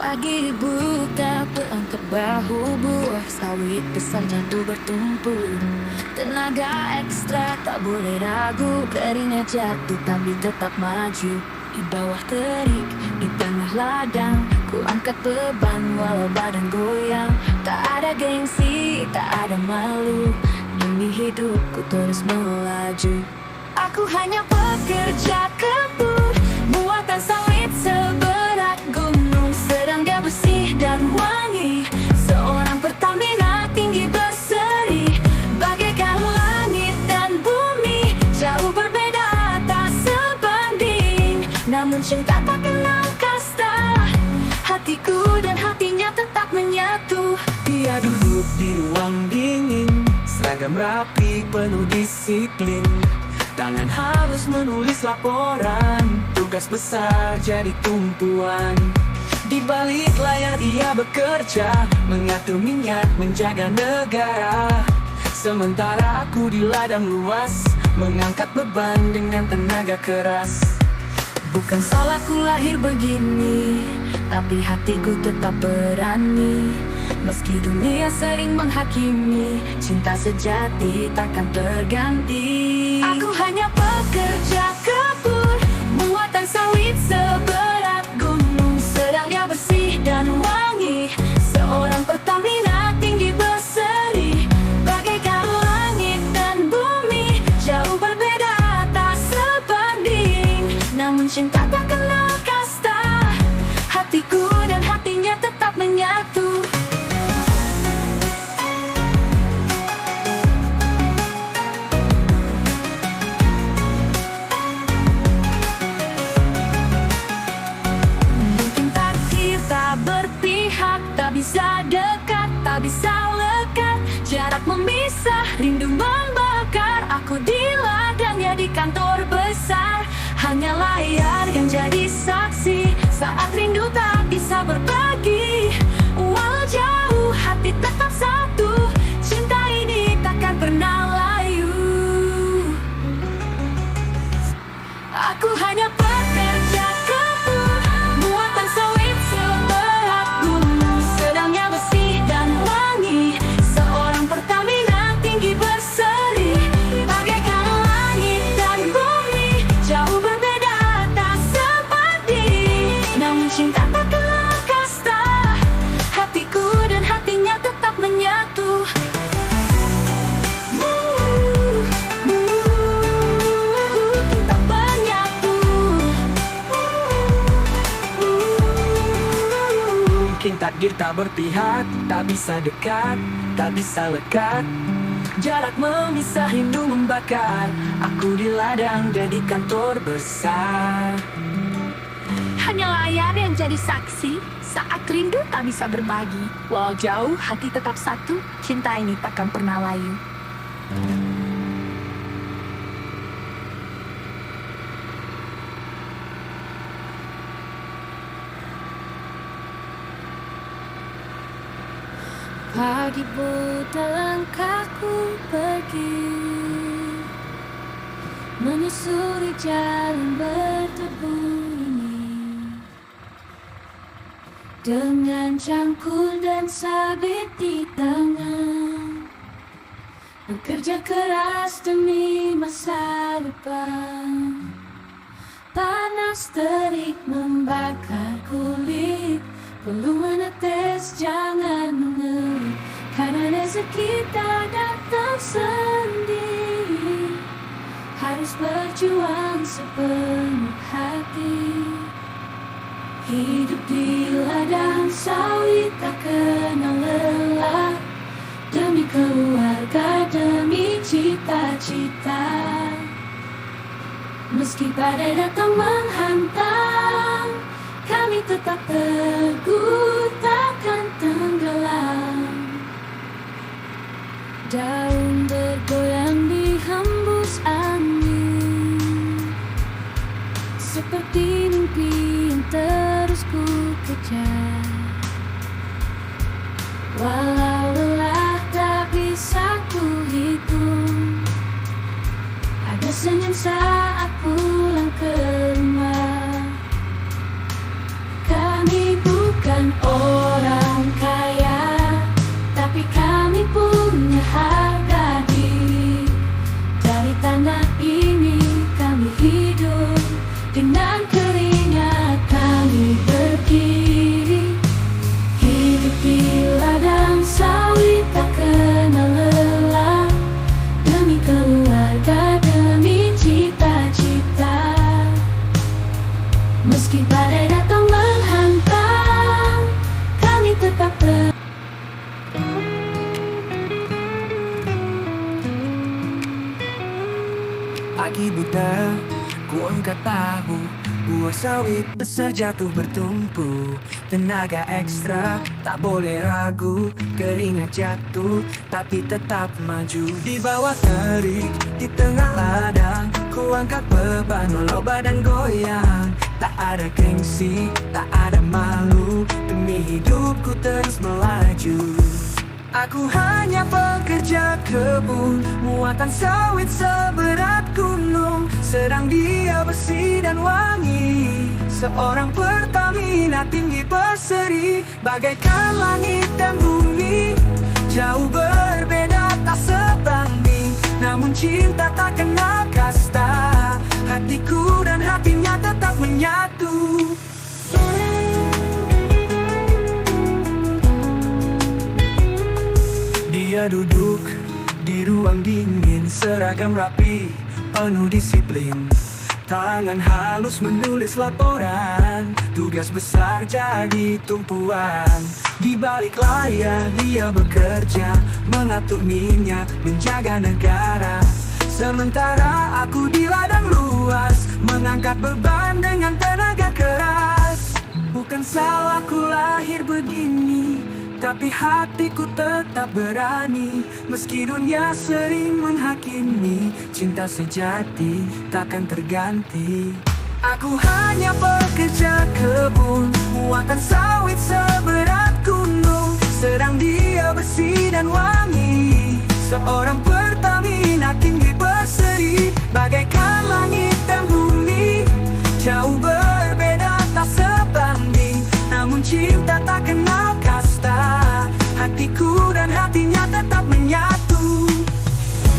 Pagi buta berangkat bahu buah sawit besar jatuh bertumpuk. Tenaga ekstra tak boleh ragu, keringat jatuh tapi tetap maju. Di bawah terik, di tengah ladang, ku angkat beban walau badan goyang. Tak ada gengsi, tak ada malu, demi hidupku terus melaju. Aku hanya pekerja kebun, muatan sawit seberat gunung, sedang dia bersih dan wangi. Seorang Pertamina tinggi berseri, bagaikan langit dan bumi. Jauh berbeda tak sebanding, namun cinta tak kenal kasta. Hatiku dan hatinya tetap menyatu. Dia duduk di ruang dingin, seragam rapi penuh disiplin. Tangan harus menulis laporan, tugas besar jadi tumpuan. Di balik layar ia bekerja, mengatur minyak, menjaga negara. Sementara aku di ladang luas, mengangkat beban dengan tenaga keras. Bukan salahku lahir begini, tapi hatiku tetap berani. Meski dunia sering menghakimi, cinta sejati takkan terganti. Aku hanya pekerja kebun, muatan sawit seberat gunung, sedang dia bersih dan wangi. Seorang Pertamina tinggi berseri, bagaikan langit dan bumi. Jauh berbeda tak sebanding, namun cinta tak kenal kasta. Hatiku dan hatinya tetap menyatu. Berpihak, tak bisa dekat, tak bisa lekat. Jarak memisah, rindu membakar. Aku di ladangnya di kantor besar, hanya layar yang jadi saksi saat rindu tak bisa berbagi. Walau jauh, hati tetap satu. Cinta ini takkan pernah layu. Aku hanya pekerja kebun, muatan sawit seberat gunung, sedangnya bersih dan wangi. Seorang Pertamina tinggi berseri, bagaikan langit dan bumi. Jauh berbeda tak sebanding, namun cinta tak kenal kasta. Hatiku dan hatinya tetap menyatu. Mungkin takdir tak berpihak, tak bisa dekat, tak bisa lekat. Jarak memisah, rindu membakar. Aku di ladang dan di kantor besar. Hanya layar yang jadi saksi saat rindu tak bisa berbagi. Walau jauh, hati tetap satu. Cinta ini takkan pernah layu. Pagi buta langkahku pergi, menyusuri jalan berdebu ini, dengan cangkul dan sabit di tangan, bekerja keras demi masa depan. Panas terik membakar kulit, perlu menetes jangan mengeluh, karena rezeki tak datang sendiri. Harus berjuang sepenuh hati. Hidup di ladang sawit tak kenal lelah, demi keluarga, demi cita-cita. Meski badai datang menghantam, kami tetap teguh, takkan tenggelam. Daun bergoyang dihembus angin, seperti mimpi yang terus ku kejar. Walau lelah tak bisa ku hitung, ada senyum saat pulang ke rumah. Kami bukan tahu buah sawit besar jatuh bertumpu. Tenaga ekstra, tak boleh ragu. Keringat jatuh, tapi tetap maju. Di bawah terik, di tengah ladang, ku angkat beban walau badan goyang. Tak ada gengsi, tak ada malu. Demi hidupku terus melaju. Aku hanya pekerja kebun, muatan sawit seberat gunung. Sedang dia bersih dan wangi. Seorang Pertamina tinggi berseri, bagaikan langit dan bumi. Jauh berbeda tak sebanding, namun cinta tak kenal kasta. Hatiku dan hatinya tetap menyatu. Dia duduk di ruang dingin, seragam rapi, penuh disiplin. Tangan halus menulis laporan, tugas besar jadi tumpuan. Di balik layar dia bekerja, mengatur minyak, menjaga negara. Sementara aku di ladang luas, mengangkat beban dengan tenaga keras. Bukan salahku lahir begini, tapi hatiku tetap berani. Meski dunia sering menghakimi, cinta sejati takkan terganti. Aku hanya pekerja kebun, muatan sawit seberat gunung. Sedang dia bersih dan wangi. Seorang Pertamina tinggi berseri, bagaikan langit dan bumi. Jauh berbeda tak sebanding, namun cinta tak kenal kasta. Hatiku dan hatinya tetap menyatu.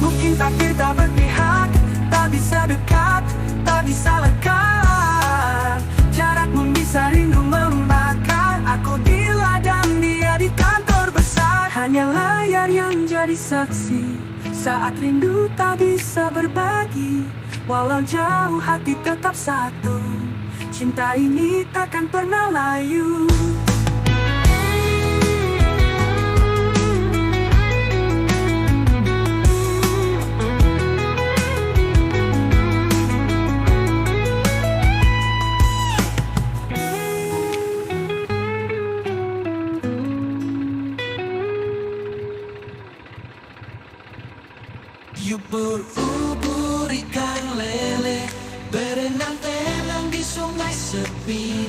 Mungkin takdir tak berpihak, tak bisa dekat, tak bisa lekat. Jarak membisa, rindu membakar. Aku di ladang, dia di kantor besar. Hanya layar yang jadi saksi saat rindu tak bisa berbagi. Walau jauh hati tetap satu, cinta ini takkan pernah layu. Yuk berubur ikan lele, berenang tenang di sungai sepi.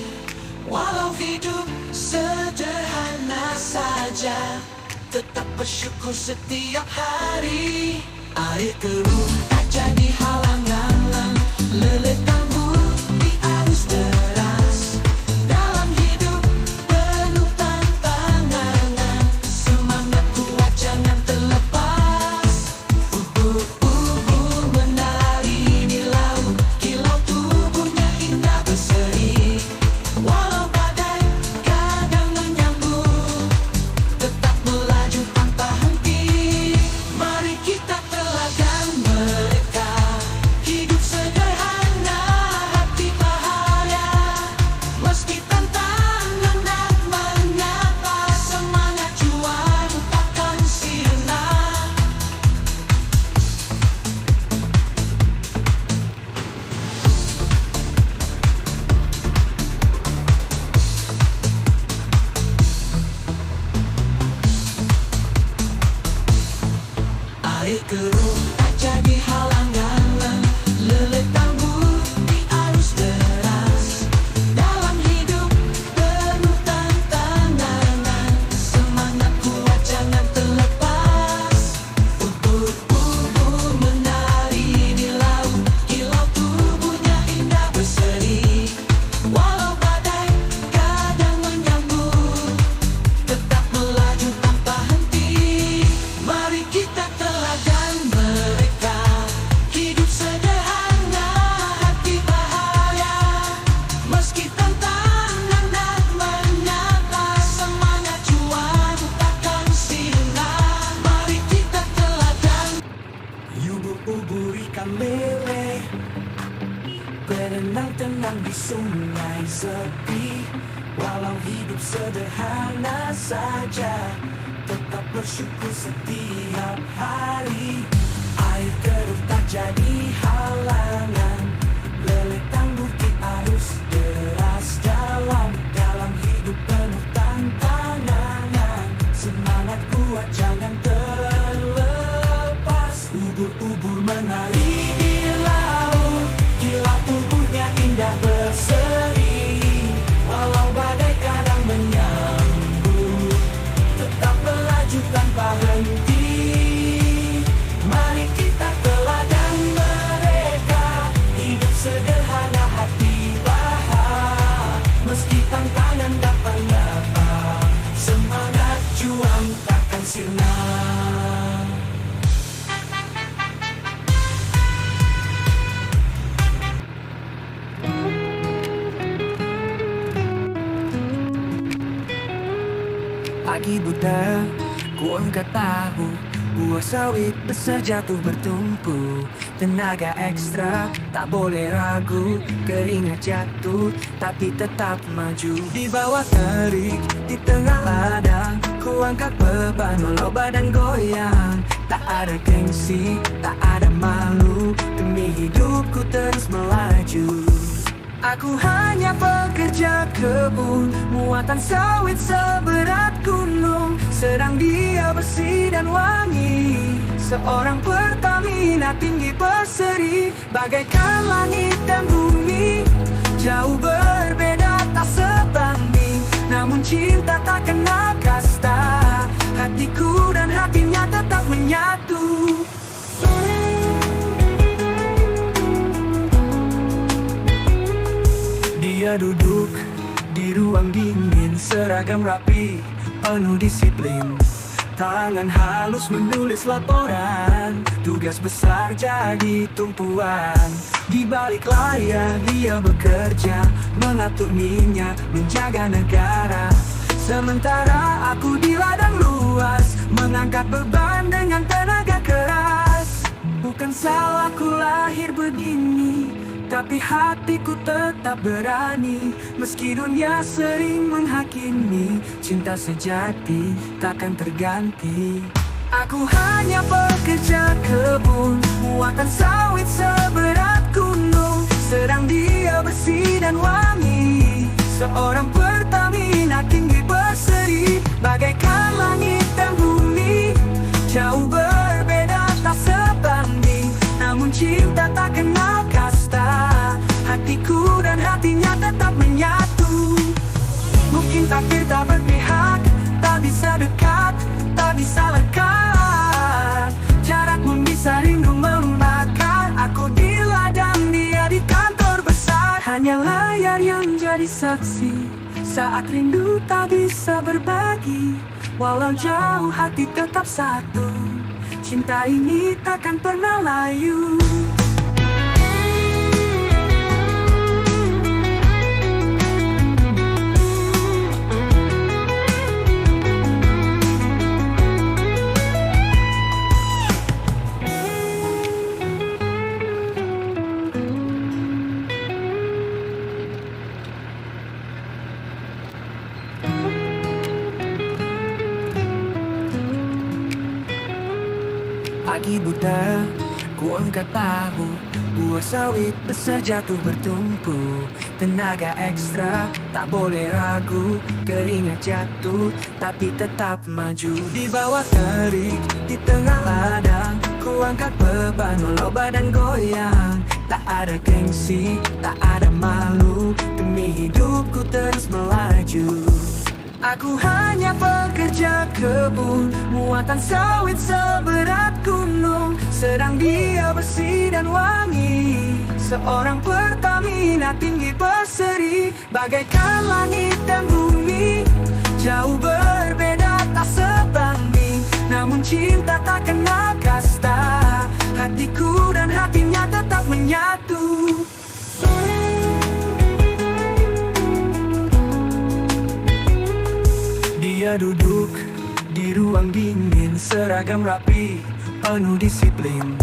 Walau hidup sederhana saja, tetap bersyukur setiap hari. Air keruh tak jadi halangan, lele tambur di arus deras. Dalam hidup penuh tantangan, semangat kuat jangan terlepas. Ubur-ubur menari di laut, kilau tubuhnya indah berseri. Walau badai kadang menyambut, tetap melaju tanpa henti. Mari kita teladan mereka, hidup sederhana, hati bahagia. Meski tantangan dan menyapa, semangat juang takkan sirna. Air keruh tak jadi halangan, lele tambur di arus deras. Dalam hidup penuh tantangan, semangat kuat jangan terlepas. Ubur-ubur menari di laut, kilau tubuhnya indah berseri. Walau badai kadang menyambut, tetap melaju tanpa henti. Mari kita teladan mereka, hidup sederhana, hati bahagia. Meski tantangan dan menyapa, semangat juang takkan sirna. Mari kita teladan. Ubur-ubur ikan lele, berenang tenang di sungai sepi. Walau hidup sederhana saja, tetap bersyukur setiap hari. Air keruh tak jadi halangan, lele tambur Pagi buta, ku angkat tahu, buah sawit besar jatuh bertumpu. Tenaga ekstra, tak boleh ragu. Keringat jatuh, tapi tetap maju. Di bawah terik, di tengah ladang, ku angkat beban walau badan goyang. Tak ada gengsi, tak ada malu. Demi hidupku terus melaju. Aku hanya pekerja kebun, muatan sawit seberat gunung. Sedang dia bersih dan wangi, seorang Pertamina tinggi berseri. Bagaikan langit dan bumi, jauh berbeda tak sebanding. Namun cinta tak kenal kasta, hatiku dan hatinya tetap menyatu. Dia duduk di ruang dingin, seragam rapi, penuh disiplin. Tangan halus menulis laporan, tugas besar jadi tumpuan. Di balik layar dia bekerja, mengatur minyak, menjaga negara. Sementara aku di ladang luas, mengangkat beban dengan tenaga keras. Bukan salahku lahir begini, tapi hatiku tetap berani. Meski dunia sering menghakimi, cinta sejati takkan terganti. Aku hanya pekerja kebun, muatan sawit seberat gunung. Sedang dia bersih dan wangi, seorang Pertamina tinggi berseri. Bagaikan langit dan bumi, jauh berbeda tak sebanding. Namun cinta tak kenal kasta, hatiku dan hatinya tetap menyatu. Mungkin takdir tak berpihak, tak bisa dekat, tak bisa lekat. Jarak bisa rindu membakar. Aku di ladang, dia di kantor besar. Hanya layar yang jadi saksi saat rindu tak bisa berbagi. Walau jauh hati tetap satu, cinta ini takkan pernah layu. Pagi buta, ku angkat tahu, buah sawit besar jatuh bertumpu. Tenaga ekstra, tak boleh ragu. Keringat jatuh, tapi tetap maju. Di bawah terik, di tengah ladang, ku angkat beban walau badan goyang. Tak ada gengsi, tak ada malu. Demi hidupku terus melaju. Aku hanya pekerja kebun, muatan sawit seberat gunung. Sedang dia bersih dan wangi, seorang Pertamina tinggi berseri. Bagaikan langit dan bumi, jauh berbeda tak sebanding. Namun cinta tak kenal kasta, hatiku dan hatinya tetap menyatu. Dia duduk di ruang dingin, seragam rapi, penuh disiplin.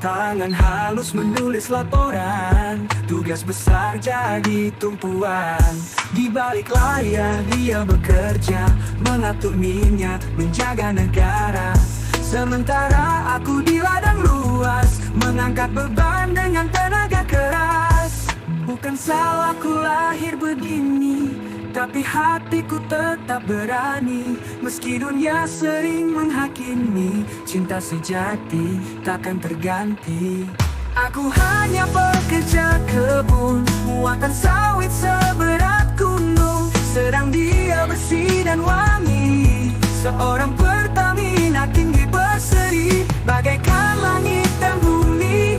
Tangan halus menulis laporan, tugas besar jadi tumpuan. Di balik layar dia bekerja, mengatur minyak, menjaga negara. Sementara aku di ladang luas, mengangkat beban dengan tenaga keras. Bukan salahku lahir begini, tapi hatiku tetap berani. Meski dunia sering menghakimi, cinta sejati takkan terganti. Aku hanya pekerja kebun, muatan sawit seberat gunung. Sedang dia bersih dan wangi, seorang Pertamina tinggi berseri. Bagaikan langit dan bumi,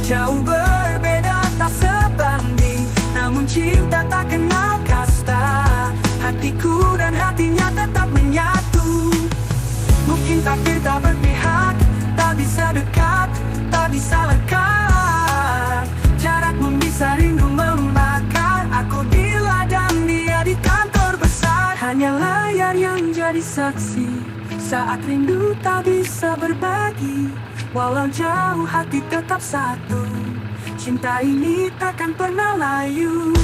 jauh berbeda tak sebanding. Namun cinta tak kenal kasta, hatiku dan hatinya tetap menyatu. Mungkin takdir tak berpihak, tak bisa dekat, tak bisa lekat. Jarak bisa rindu membakar. Aku di ladang, dia di kantor besar. Hanya layar yang jadi saksi saat rindu tak bisa berbagi. Walau jauh hati tetap satu, cinta ini takkan pernah layu.